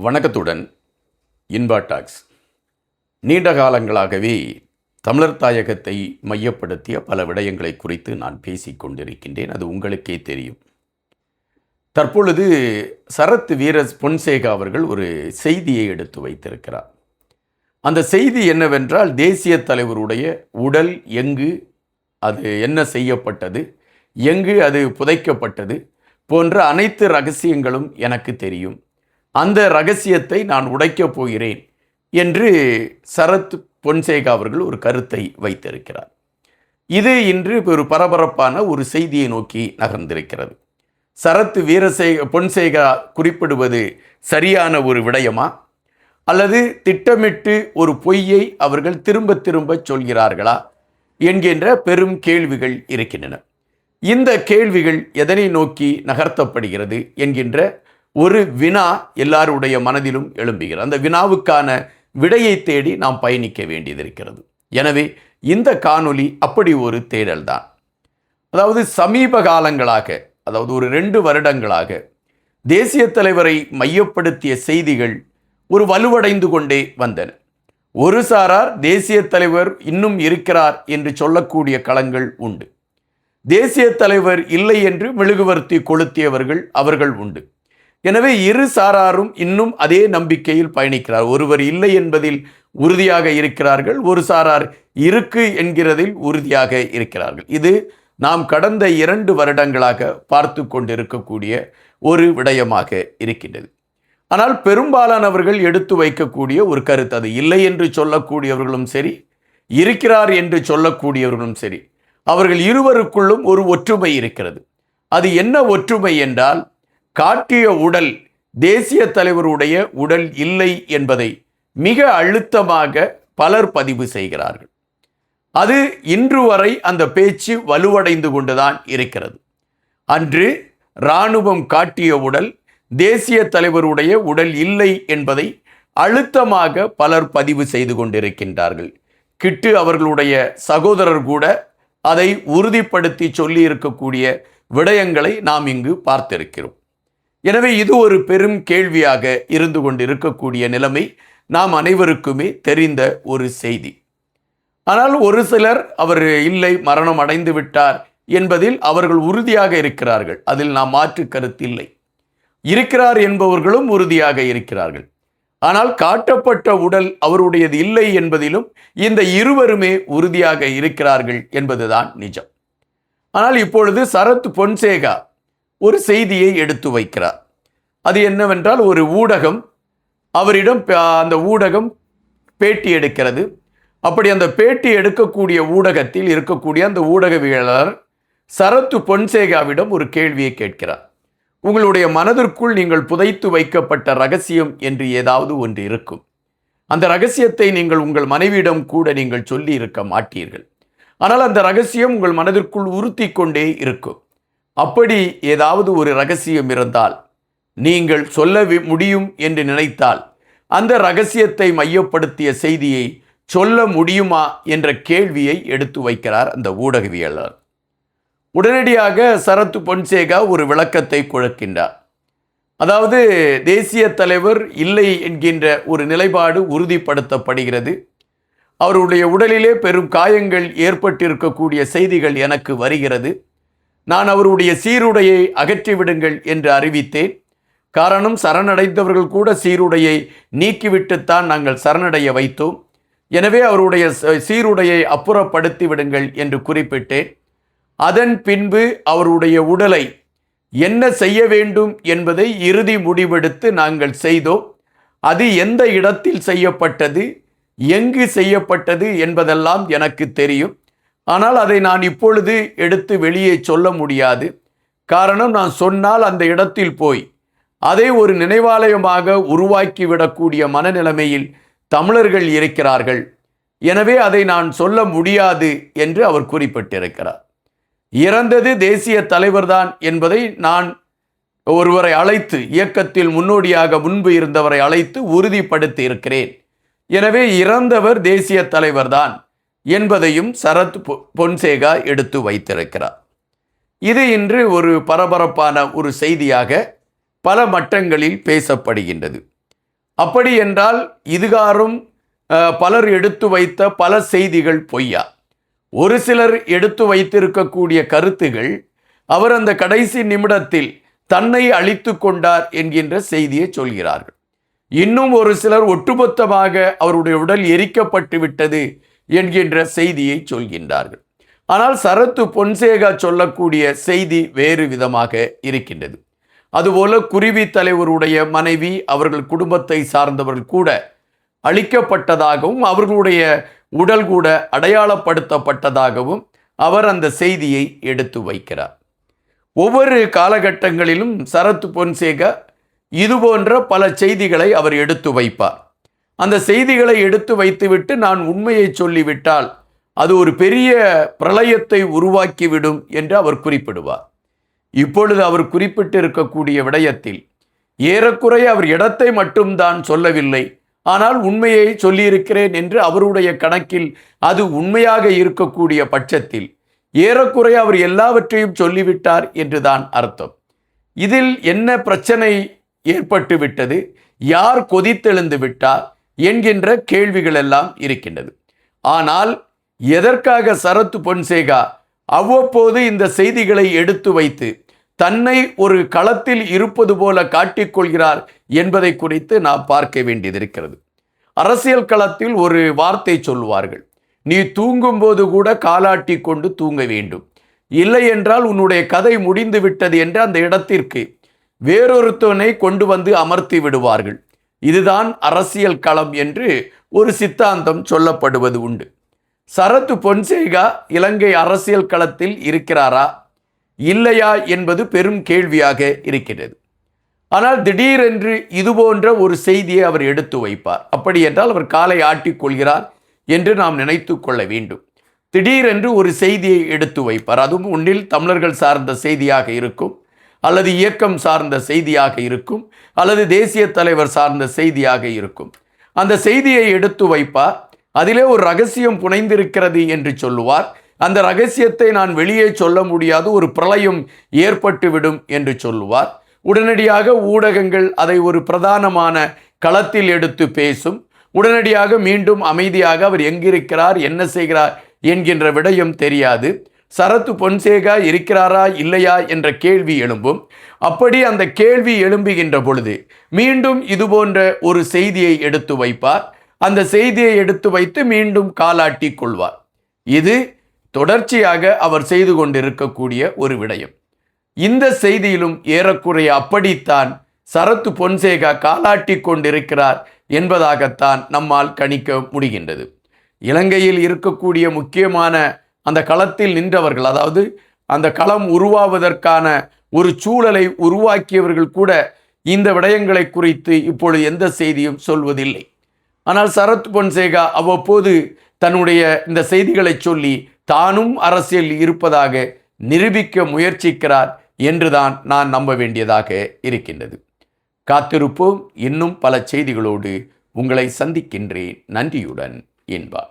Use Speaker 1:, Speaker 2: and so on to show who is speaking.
Speaker 1: வணக்கத்துடன் இன்பா டாக்ஸ். நீண்ட காலங்களாகவே தமிழர் தாயகத்தை மையப்படுத்திய பல விடயங்களை குறித்து நான் பேசிக் கொண்டிருக்கின்றேன். அது உங்களுக்கே தெரியும். தற்பொழுது சரத் வீர பொன்சேகா அவர்கள் ஒரு செய்தியை எடுத்து வைத்திருக்கிறார். அந்த செய்தி என்னவென்றால், தேசிய தலைவருடைய உடல் எங்கு, அது என்ன செய்யப்பட்டது, எங்கு அது புதைக்கப்பட்டது போன்ற அனைத்து ரகசியங்களும் எனக்கு தெரியும். அந்த ரகசியத்தை நான் உடைக்கப் போகிறேன் என்று சரத் பொன்சேகா அவர்கள் ஒரு கருத்தை வைத்திருக்கிறார். இது இன்று ஒரு பரபரப்பான ஒரு செய்தியை நோக்கி நகர்ந்திருக்கிறது. சரத் பொன்சேகா குறிப்பிடுவது சரியான ஒரு விடயமா, அல்லது திட்டமிட்டு ஒரு பொய்யை அவர்கள் திரும்ப திரும்ப சொல்கிறார்களா என்கின்ற பெரும் கேள்விகள் இருக்கின்றன. இந்த கேள்விகள் எதனை நோக்கி நகர்த்தப்படுகிறது என்கின்ற ஒரு வினா எல்லாருடைய மனதிலும் எழும்புகிறது. அந்த வினாவுக்கான விடையை தேடி நாம் பயணிக்க வேண்டியது. எனவே இந்த காணொளி அப்படி ஒரு தேடல் தான். அதாவது சமீப காலங்களாக, அதாவது ஒரு 2 வருடங்களாக தேசிய தலைவரை மையப்படுத்திய செய்திகள் ஒரு வலுவடைந்து கொண்டே வந்தன. ஒரு சாரார் தேசிய தலைவர் இன்னும் இருக்கிறார் என்று சொல்லக்கூடிய களங்கள் உண்டு. தேசிய தலைவர் இல்லை என்று மெழுகுவர்த்தி கொளுத்தியவர்கள் அவர்கள் உண்டு. எனவே இரு சாராரும் இன்னும் அதே நம்பிக்கையில் பயணிக்கிறார். ஒருவர் இல்லை என்பதில் உறுதியாக இருக்கிறார்கள், ஒரு சாரார் இருக்கு என்கிறதில் உறுதியாக இருக்கிறார்கள். இது நாம் கடந்த 2 வருடங்களாக பார்த்து கொண்டிருக்கக்கூடிய ஒரு விடயமாக இருக்கின்றது. ஆனால் பெரும்பாலானவர்கள் எடுத்து வைக்கக்கூடிய ஒரு கருத்து, அது இல்லை என்று சொல்லக்கூடியவர்களும் சரி, இருக்கிறார் என்று சொல்லக்கூடியவர்களும் சரி, அவர்கள் இருவருக்குள்ளும் ஒரு ஒற்றுமை இருக்கிறது. அது என்ன ஒற்றுமை என்றால், காட்டிய உடல் தேசிய தலைவருடைய உடல் இல்லை என்பதை மிக அழுத்தமாக பலர் பதிவு செய்கிறார்கள். அது இன்று வரை அந்த பேச்சு வலுவடைந்து கொண்டுதான் இருக்கிறது. அன்று இராணுவம் காட்டிய உடல் தேசிய தலைவருடைய உடல் இல்லை என்பதை அழுத்தமாக பலர் பதிவு செய்து கொண்டிருக்கின்றார்கள். கிட்டு அவர்களுடைய சகோதரர் கூட அதை உறுதிப்படுத்தி சொல்லி இருக்கக்கூடிய விடயங்களை நாம் இங்கு பார்த்திருக்கிறோம். எனவே இது ஒரு பெரும் கேள்வியாக இருந்து கொண்டிருக்கக்கூடிய நிலைமை நாம் அனைவருக்குமே தெரிந்த ஒரு செய்தி. ஆனால் ஒரு சிலர் அவர் இல்லை, மரணம் அடைந்து விட்டார் என்பதில் அவர்கள் உறுதியாக இருக்கிறார்கள். அதில் நாம் மாற்று கருத்தில்லை. இருக்கிறார் என்பவர்களும் உறுதியாக இருக்கிறார்கள். ஆனால் காட்டப்பட்ட உடல் அவருடையது இல்லை என்பதிலும் இந்த இருவருமே உறுதியாக இருக்கிறார்கள் என்பதுதான் நிஜம். ஆனால் இப்பொழுது சரத் பொன்சேகா ஒரு செய்தியை எடுத்து வைக்கிறார். அது என்னவென்றால், ஒரு ஊடகம் அவரிடம் அந்த ஊடகம் பேட்டி எடுக்கிறது. அப்படி அந்த பேட்டி எடுக்கக்கூடிய ஊடகத்தில் இருக்கக்கூடிய அந்த ஊடகவியலாளர் சரத் பொன்சேகாவிடம் ஒரு கேள்வியை கேட்கிறார். உங்களுடைய மனதிற்குள் நீங்கள் புதைத்து வைக்கப்பட்ட ரகசியம் என்று ஏதாவது ஒன்று இருக்கும். அந்த ரகசியத்தை நீங்கள் உங்கள் மனைவியிடம் கூட நீங்கள் சொல்லி இருக்க மாட்டீர்கள். ஆனால் அந்த ரகசியம் உங்கள் மனதிற்குள் உறுத்தி கொண்டே இருக்கும். அப்படி ஏதாவது ஒரு ரகசியம் இருந்தால், நீங்கள் சொல்ல முடியும் என்று நினைத்தால், அந்த ரகசியத்தை மையப்படுத்திய செய்தியை சொல்ல முடியுமா என்ற கேள்வியை எடுத்து வைக்கிறார் அந்த ஊடகவியலாளர். உடனடியாக சரத் பொன்சேகா ஒரு விளக்கத்தை கொடுக்கின்றார். அதாவது, தேசிய தலைவர் இல்லை என்கின்ற ஒரு நிலைப்பாடு உறுதிப்படுத்தப்படுகிறது. அவருடைய உடலிலே பெரும் காயங்கள் ஏற்பட்டிருக்கக்கூடிய செய்திகள் எனக்கு வருகிறது. நான் அவருடைய சீருடையை அகற்றிவிடுங்கள் என்று அறிவித்தேன். காரணம், சரணடைந்தவர்கள் கூட சீருடையை நீக்கிவிட்டுத்தான் நாங்கள் சரணடைய வைத்தோம். எனவே அவருடைய சீருடையை அப்புறப்படுத்தி விடுங்கள் என்று குறிப்பிட்டேன். அதன் பின்பு அவருடைய உடலை என்ன செய்ய வேண்டும் என்பதை இறுதி முடிவெடுத்து நாங்கள் செய்தோம். அது எந்த இடத்தில் செய்யப்பட்டது, எங்கு செய்யப்பட்டது என்பதெல்லாம் எனக்கு தெரியும். ஆனால் அதை நான் இப்பொழுது எடுத்து வெளியே சொல்ல முடியாது. காரணம், நான் சொன்னால் அந்த இடத்தில் போய் அதை ஒரு நினைவாலயமாக உருவாக்கிவிடக்கூடிய மனநிலைமையில் தமிழர்கள் இருக்கிறார்கள். எனவே அதை நான் சொல்ல முடியாது என்று அவர் குறிப்பிட்டிருக்கிறார். இறந்தது தேசிய தலைவர்தான் என்பதை நான் ஒருவரை அழைத்து, இயக்கத்தில் முன்னோடியாக முன்பு இருந்தவரை அழைத்து உறுதிப்படுத்தி இருக்கிறேன். எனவே இறந்தவர் தேசிய தலைவர்தான் என்பதையும் சரத் பொன்சேகா எடுத்து வைத்திருக்கிறார். இது இன்று ஒரு பரபரப்பான ஒரு செய்தியாக பல மட்டங்களில் பேசப்படுகின்றது. அப்படி என்றால் இதுகாரும் பலர் எடுத்து வைத்த பல செய்திகள் பொய்யா? ஒரு சிலர் எடுத்து வைத்திருக்கக்கூடிய கருத்துகள் அவர் அந்த கடைசி நிமிடத்தில் தன்னை அழித்து கொண்டார் என்கின்ற செய்தியை சொல்கிறார்கள். இன்னும் ஒரு சிலர் ஒட்டுமொத்தமாக அவருடைய உடல் எரிக்கப்பட்டு விட்டது என்கின்ற செய்தியை சொல்கின்றார்கள். ஆனால் சரத்து பொன்சேகா சொல்லக்கூடிய செய்தி வேறு விதமாக இருக்கின்றது. அதுபோல குருவி தலைவருடைய மனைவி, அவர்கள் குடும்பத்தை சார்ந்தவர்கள் கூட அழிக்கப்பட்டதாகவும் அவர்களுடைய உடல் கூட அடையாளப்படுத்தப்பட்டதாகவும் அவர் அந்த செய்தியை எடுத்து வைக்கிறார். ஒவ்வொரு காலகட்டங்களிலும் சரத் பொன்சேகா இதுபோன்ற பல செய்திகளை அவர் எடுத்து வைப்பார். அந்த செய்திகளை எடுத்து வைத்துவிட்டு நான் உண்மையை சொல்லிவிட்டால் அது ஒரு பெரிய பிரளயத்தை உருவாக்கிவிடும் என்று அவர் குறிப்பிடுவார். இப்பொழுது அவர் குறிப்பிட்டிருக்கக்கூடிய விடயத்தில் ஏறக்குறைய அவர் இடத்தை மட்டும்தான் சொல்லவில்லை, ஆனால் உண்மையை சொல்லியிருக்கிறேன் என்று அவருடைய கணக்கில் அது உண்மையாக இருக்கக்கூடிய பட்சத்தில் ஏறக்குறைய அவர் எல்லாவற்றையும் சொல்லிவிட்டார் என்றுதான் அர்த்தம். இதில் என்ன பிரச்சனை ஏற்பட்டு விட்டது, யார் கொதித்தெழுந்து விட்டார் என்கின்ற கேள்விகள் எல்லாம் இருக்கின்றது. ஆனால் எதற்காக சரத் பொன்சேகா அவ்வப்போது இந்த செய்திகளை எடுத்து வைத்து தன்னை ஒரு களத்தில் இருப்பது போல காட்டிக்கொள்கிறார் என்பதை குறித்து நாம் பார்க்க வேண்டியதிருக்கிறது. அரசியல் களத்தில் ஒரு வார்த்தை சொல்லுவார்கள், நீ தூங்கும்போது கூட காலாட்டி கொண்டு தூங்க வேண்டும், இல்லை என்றால் உன்னுடைய கதை முடிந்து விட்டது என்று அந்த இடத்திற்கு வேறொருத்தனை கொண்டு வந்து அமர்த்தி விடுவார்கள். இதுதான் அரசியல் களம் என்று ஒரு சித்தாந்தம் சொல்லப்படுவது உண்டு. சரத் பொன்சேகா இலங்கை அரசியல் களத்தில் இருக்கிறாரா இல்லையா என்பது பெரும் கேள்வியாக இருக்கிறது. ஆனால் திடீரென்று இதுபோன்ற ஒரு செய்தியை அவர் எடுத்து வைப்பார். அப்படி என்றால் அவர் காலை ஆட்டிக்கொள்கிறார் என்று நாம் நினைத்து கொள்ள வேண்டும். திடீரென்று ஒரு செய்தியை எடுத்து வைப்பார். அதுவும் ஒன்றில் தமிழர்கள் சார்ந்த செய்தியாக இருக்கும், அல்லது இயக்கம் சார்ந்த செய்தியாக இருக்கும், அல்லது தேசிய தலைவர் சார்ந்த செய்தியாக இருக்கும். அந்த செய்தியை எடுத்து வைப்பார். அதிலே ஒரு ரகசியம் புனைந்திருக்கிறது என்று சொல்லுவார். அந்த ரகசியத்தை நான் வெளியே சொல்ல முடியாது, ஒரு பிரளயம் ஏற்பட்டுவிடும் என்று சொல்லுவார். உடனடியாக ஊடகங்கள் அதை ஒரு பிரதானமான களத்தில் எடுத்து பேசும். உடனடியாக மீண்டும் அமைதியாக அவர் எங்கிருக்கிறார், என்ன செய்கிறார் என்கின்ற விடயம் தெரியாது. சரத் பொன்சேகா இருக்கிறாரா இல்லையா என்ற கேள்வி எழும்பும். அப்படி அந்த கேள்வி எழும்புகின்ற பொழுது மீண்டும் இதுபோன்ற ஒரு செய்தியை எடுத்து வைப்பார். அந்த செய்தியை எடுத்து வைத்து மீண்டும் காலாட்டி கொள்வார். இது தொடர்ச்சியாக அவர் செய்து கொண்டிருக்கக்கூடிய ஒரு விடயம். இந்த செய்தியிலும் ஏறக்குறைய அப்படித்தான் சரத் பொன்சேகா காலாட்டி கொண்டிருக்கிறார் என்பதாகத்தான் நம்மால் கணிக்க முடிகின்றது. இலங்கையில் இருக்கக்கூடிய முக்கியமான அந்த களத்தில் நின்றவர்கள், அதாவது அந்த களம் உருவாவதற்கான ஒரு சூழலை உருவாக்கியவர்கள் கூட இந்த விடயங்களை குறித்து இப்பொழுது எந்த செய்தியும் சொல்வதில்லை. ஆனால் சரத் பொன்சேகா அவ்வப்போது தன்னுடைய இந்த செய்திகளை சொல்லி தானும் அரசியல் இருப்பதாக நிரூபிக்க முயற்சிக்கிறார் என்றுதான் நான் நம்ப வேண்டியதாக இருக்கின்றது. காத்திருப்போம். இன்னும் பல செய்திகளோடு உங்களை சந்திக்கின்றேன். நன்றியுடன் இன்பா.